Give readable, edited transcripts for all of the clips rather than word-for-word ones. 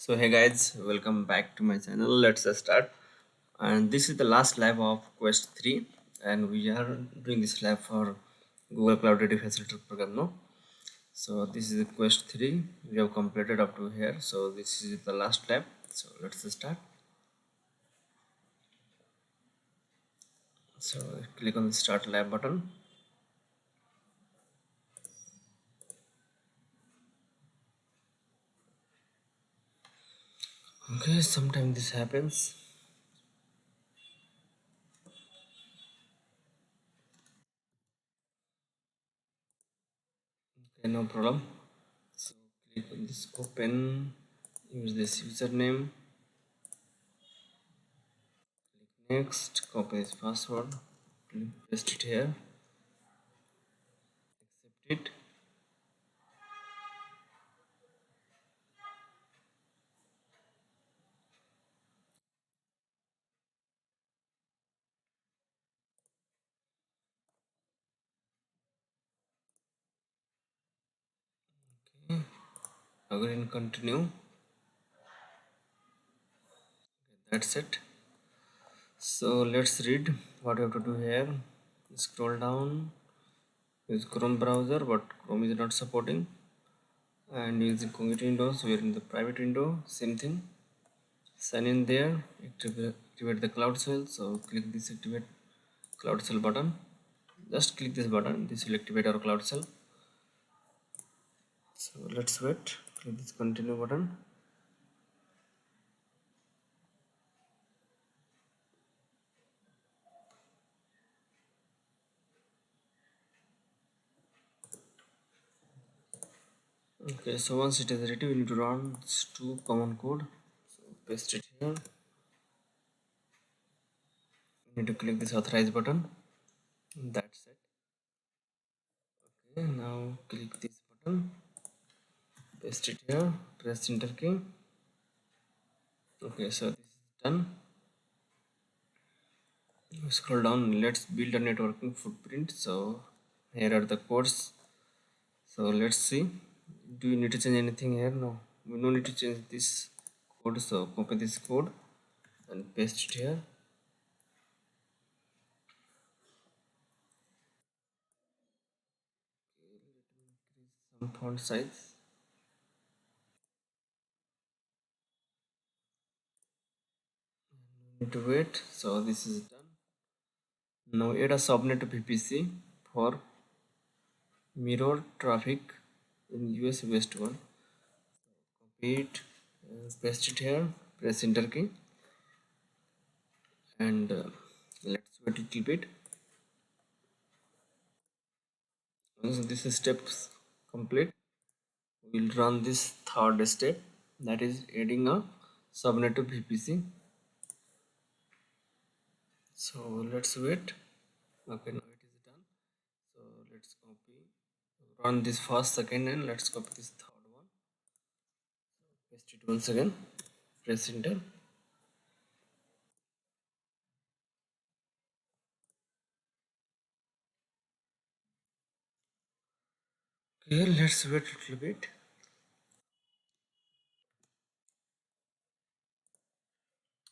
So hey guys, welcome back to my channel. Let's start. And this is the last lab of Quest 3, and we are doing this lab for Google Cloud Ready Facilitator program. No, so this is the Quest 3. We have completed up to here. So this is the last lab. So let's start. So click on the Start Lab button. Okay, sometimes this happens. Okay, no problem. So click on this Open. Use this username. Next, copy this password. Paste it here. Accept it. Agree and continue. That's it. So let's read what you have to do here. Scroll down. Use Chrome browser, but Chrome is not supporting. And use incognito windows. We are in the private window. Same thing. Sign in there. Activate the cloud shell. So click this activate cloud shell button. Just click this button. This will activate our cloud shell. So let's wait. Click this continue button. Okay, so once it is ready, we need to run this two common code. So paste it here. You need to click this authorize button. That's it. Okay, now click this button, paste it here, press enter key. Okay, so this is done. Scroll down, let's build a networking footprint. So here are the codes. So let's see. Do you need to change anything here? No, we don't need to change this code. So copy this code and paste it here. Some font size. Need to wait. So this is done. Now add a subnet to VPC for mirror traffic in US West 1. Copy it, paste it here, press enter key, and let's wait a little bit. Once this steps complete, we'll run this third step, that is adding a subnet to VPC. So let's wait. Okay, now it is done. So let's copy, run this first, second, and let's copy this third one. Paste it once again, press enter. Okay, let's wait a little bit.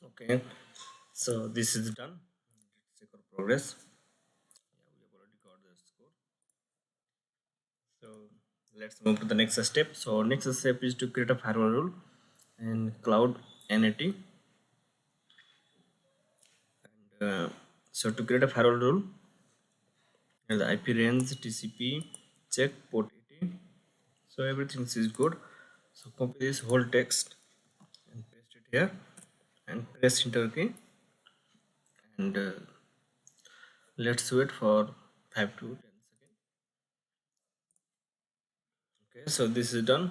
Okay, so this is done. Let's check our progress. Yeah, we have already got the score. So let's move to the next step. So next step is to create a firewall rule in cloud NAT. So to create a firewall rule, the IP range TCP check port 80. So everything is good. So copy this whole text and paste it here and press enter key, and let's wait for 5 to 10 seconds. Okay, so this is done.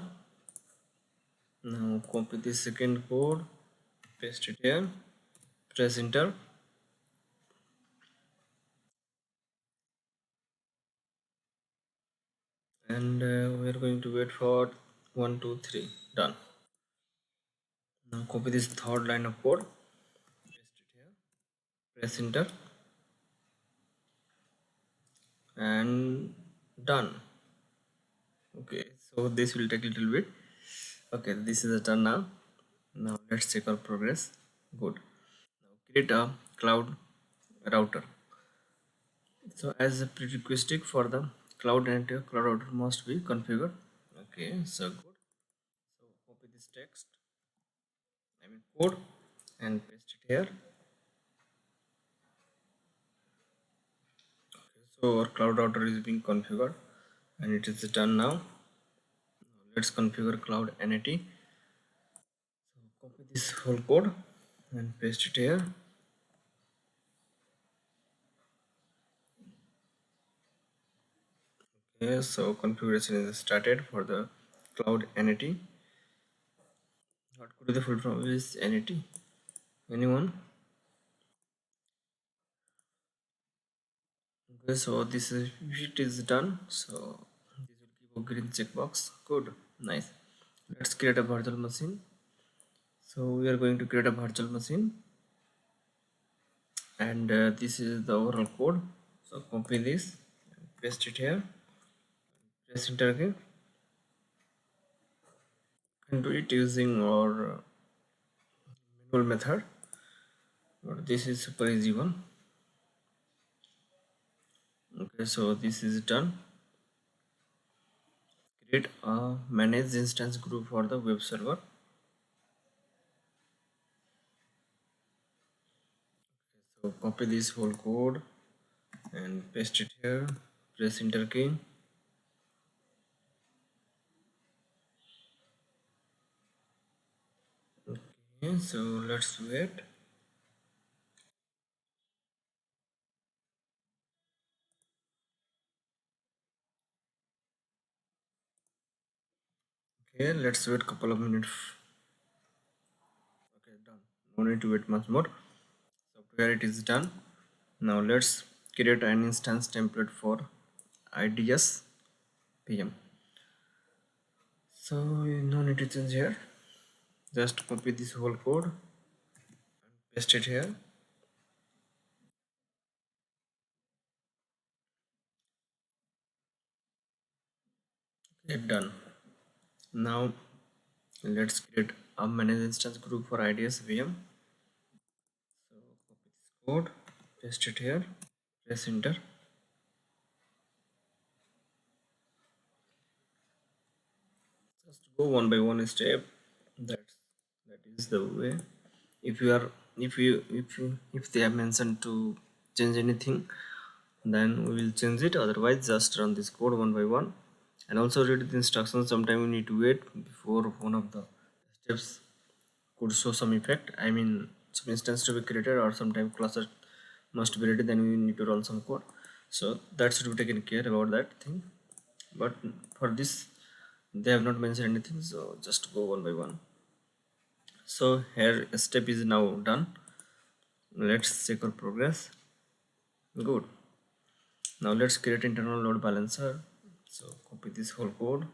Now copy the second code, paste it here, press enter, and we are going to wait for 1 2 3. Done. Now copy this third line of code, paste it here, press enter, and done. Okay, so this will take a little bit. Okay, this is done now. Now let's check our progress. Good. Now create a cloud router. So as a prerequisite for the cloud, and cloud router must be configured. Okay, so good. So copy this text, I mean code, and paste it here. So our cloud router is being configured and it is done now. Let's configure cloud NAT. So copy this whole code and paste it here. Okay, so configuration is started for the cloud NAT. What could be the full form is NAT? Anyone? Okay, so this is it is done. So this will give a green checkbox. Good, nice. Let's create a virtual machine. So we are going to create a virtual machine, and this is the overall code. So copy this, paste it here, press enter again, and do it using our manual method. But this is super easy one. Okay, so this is done. Create a managed instance group for the web server. So copy this whole code and paste it here, press enter key. Okay, so let's wait. Okay, let's wait couple of minutes. Okay, done. No need to wait much more. Software it is done. Now let's create an instance template for IDS PM. So no need to change here. Just copy this whole code, paste it here. Okay, done. Now let's create a managed instance group for IDS VM. So copy this code, paste it here, press enter. Just go one by one step. That is the way. If you are if they have mentioned to change anything, then we will change it. Otherwise, just run this code one by one, and also read the instructions. Sometime we need to wait before one of the steps could show some effect. I mean, some instance to be created, or sometime cluster must be ready. Then we need to run some code. So that should be taken care about that thing. But for this, they have not mentioned anything. So just go one by one. So here step is now done. Let's check our progress. Good. Now let's create internal load balancer. So copy this whole code.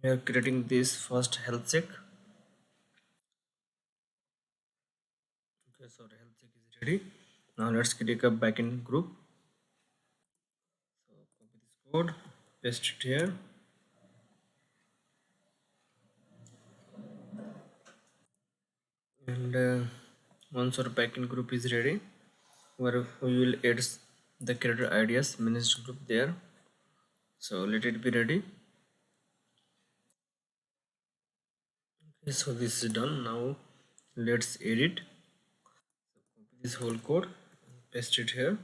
We are creating this first health check. Okay, so the health check is ready. Now let's create a backend group. So copy this code, paste it here, and once our backend group is ready, where we will add the creator IDS managed group there. So let it be ready. Okay, so this is done. Now let's edit. So copy this whole code, paste it here,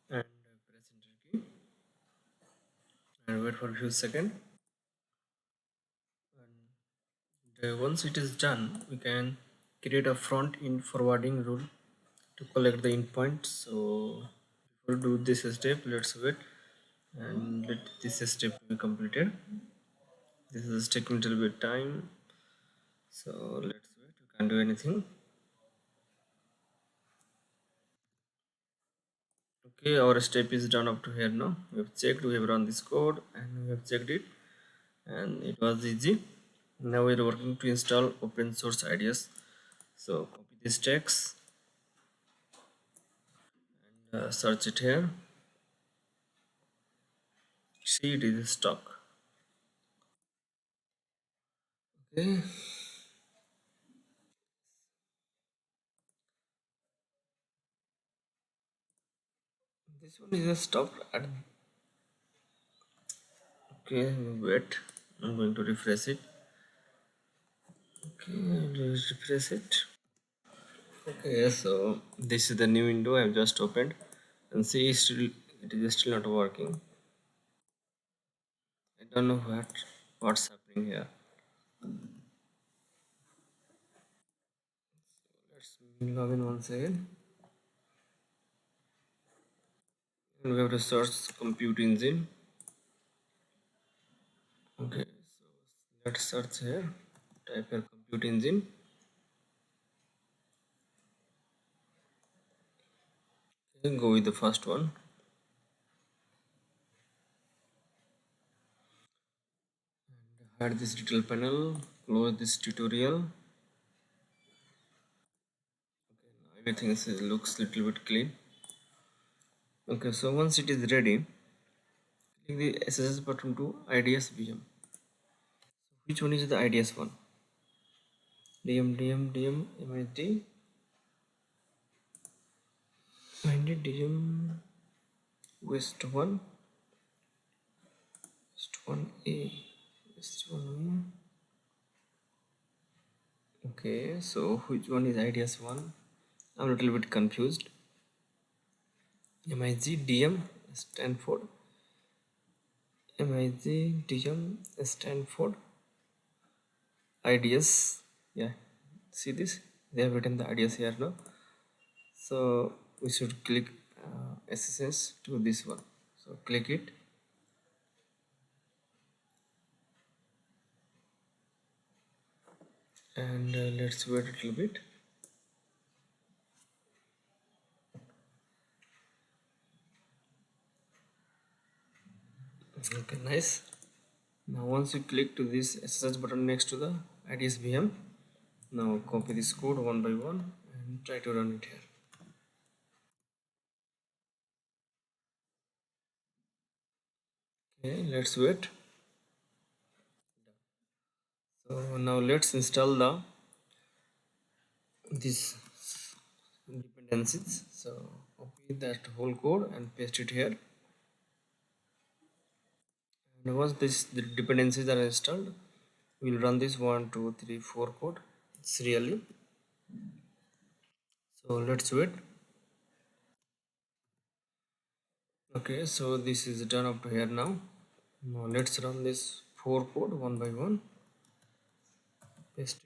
and press enter key, and wait for a few seconds. And once it is done, we can create a front end forwarding rule to collect the endpoint. So before do this step, let's wait and let this step be completed. This is taking a little bit time, so let's wait. We can't do anything. Okay, our step is done up to here now. We have checked, we have run this code, and we have checked it, and it was easy. Now we are working to install OpenSource IDS. So copy this text and search it here. See, it is stuck. Okay. This one is just stopped at. Okay, wait. I'm going to refresh it. Okay, let's refresh it. Okay, so this is the new window I've just opened, and see still it is still not working. I don't know what's happening here. Let's log in once again, and we have to search compute engine. Okay, so let's search here. Type here compute engine. Okay, go with the first one. Hide this detail panel. Close this tutorial. Now everything looks little bit clean. Okay, so once it is ready, click the SSS button to IDS VM. Which one is the IDS one? DM MID DM West 1 A West 1 A. Okay, so which one is IDS one? I'm a little bit confused. MIG DM Stanford MIG DM Stanford IDS. Yeah, see this? They have written the IDS here now. So we should click SSS to this one. So click it, and let's wait a little bit. Okay, nice. Now once you click to this SSH button next to the IDS VM, now copy this code one by one and try to run it here. Okay, let's wait. So now let's install the this dependencies. So copy that whole code and paste it here. And once the dependencies are installed, we'll run this 1 2 3 4 code serially. So let's wait. Okay, so this is done up to here now. Now let's run this 4 code one by one. Paste it,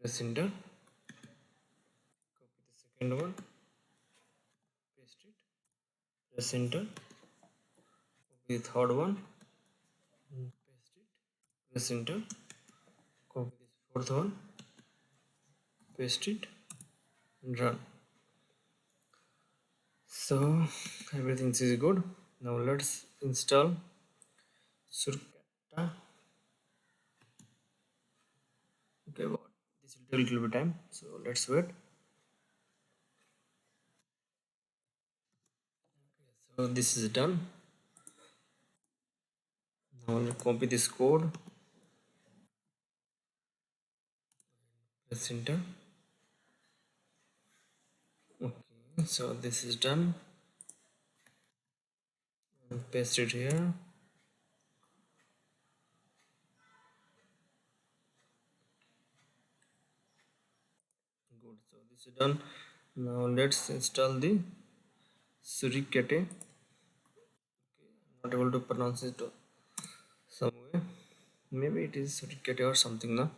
press enter, copy the second one, paste it, press enter, copy the third one, paste it, press enter, copy this fourth one, paste it, and run. So everything is good. Now let's install Suricata. Okay, but this will take a little bit time, so let's wait. So this is done. Now I'll copy this code, press enter. Okay, so this is done. Paste it here. Good, so this is done. Now let's install the Suricata. Not able to pronounce it some way. Maybe it is Suricata or something now.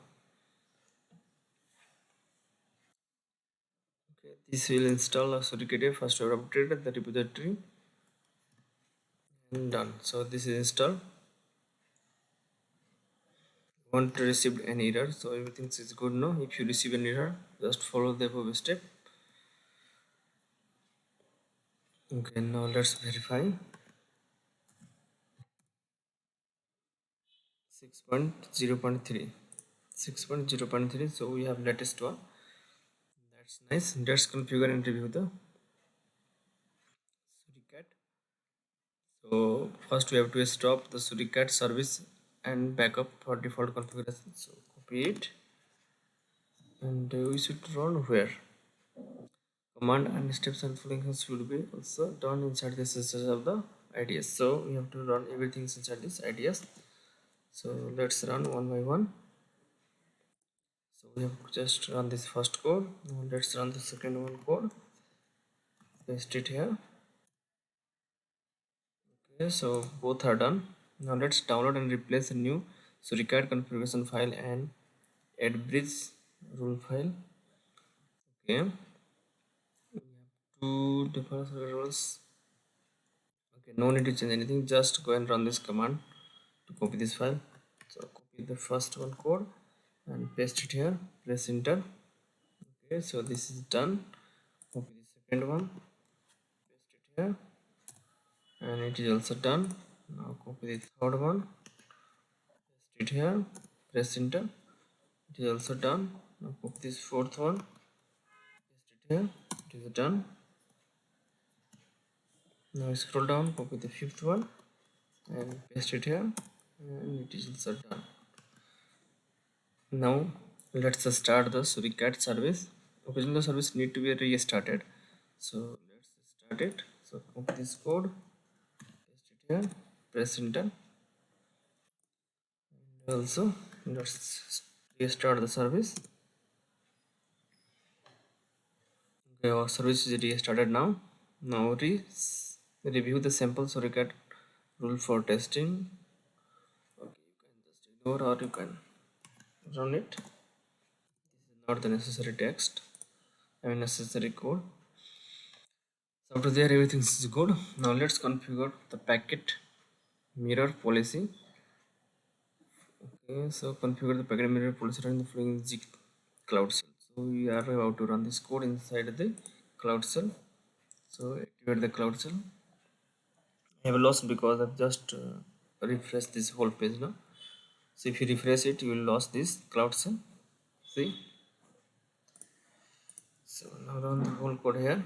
Okay, this will install a Suricata. First we have updated the repository and done. So this is installed. Won't receive any error, so everything is good now. If you receive an error, just follow the above step. Okay, now let's verify. 6.0.3 6.0.3, so we have latest one. That's nice. Let's configure and review the Suricat. So first we have to stop the Suricat service and backup for default configuration. So copy it, and we should run where command and steps and functions should be also done inside the systems of the IDS. So we have to run everything inside this IDS. So let's run one by one. So we have just run this first code. Now let's run the second one code. Paste it here. Okay, so both are done. Now let's download and replace a new so required configuration file and add bridge rule file. Okay, two different rules. Okay, no need to change anything, just go and run this command to copy this file. So copy the first one code and paste it here, press enter. Okay, so this is done. Copy the second one, paste it here, and it is also done. Now copy the third one, paste it here, press enter. It is also done. Now copy this fourth one, paste it here, it is done. Now scroll down, copy the fifth one and paste it here, and it is also done. Now let's start the Suricate service. Occasionally the service need to be restarted. So let's start it. So copy this code, paste it here, press enter. And also let's restart the service. Okay, our service is restarted now. Now review the sample Suricate rule for testing. Okay, you can just ignore or you can run it. This is not the necessary text. I mean necessary code. So after there everything is good. Now let's configure the packet mirror policy. Okay, so configure the packet mirror policy running the following G cloud cell. So we are about to run this code inside the cloud cell. So activate the cloud cell. I have lost because I've just refreshed this whole page now. So if you refresh it, you will lose this cloud cell. See? So now run the whole code here.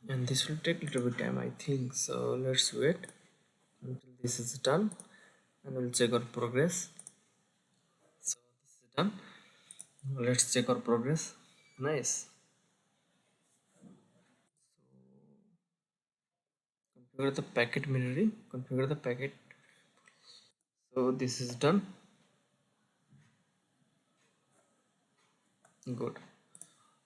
And this will take a little bit time, I think. So let's wait until this is done and we'll check our progress. So this is done. Now let's check our progress. Nice. Configure the packet mirroring. Configure the packet. So this is done. Good.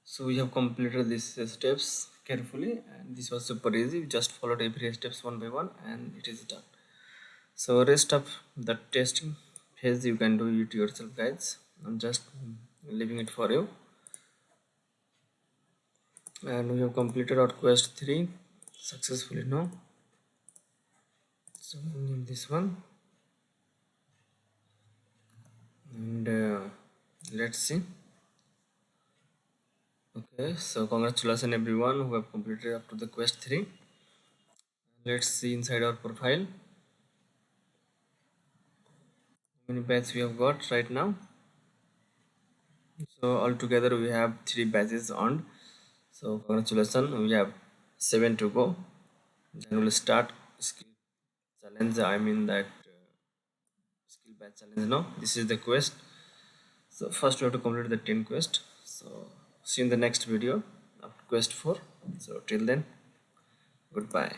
So we have completed these steps carefully, and this was super easy. We just followed every steps one by one, and it is done. So rest of the testing phase you can do it yourself, guys. I'm just leaving it for you. And we have completed our quest 3 successfully now. So in this one, and let's see. Okay, so congratulations everyone who have completed up to the quest 3. Let's see inside our profile how many badges we have got right now. So altogether we have 3 badges on. So congratulations, we have 7 to go. Then we'll start skill challenge. I mean that skill badge challenge. No, this is the quest. So first we have to complete the 10 quest. So see you in the next video of quest 4. So till then, goodbye.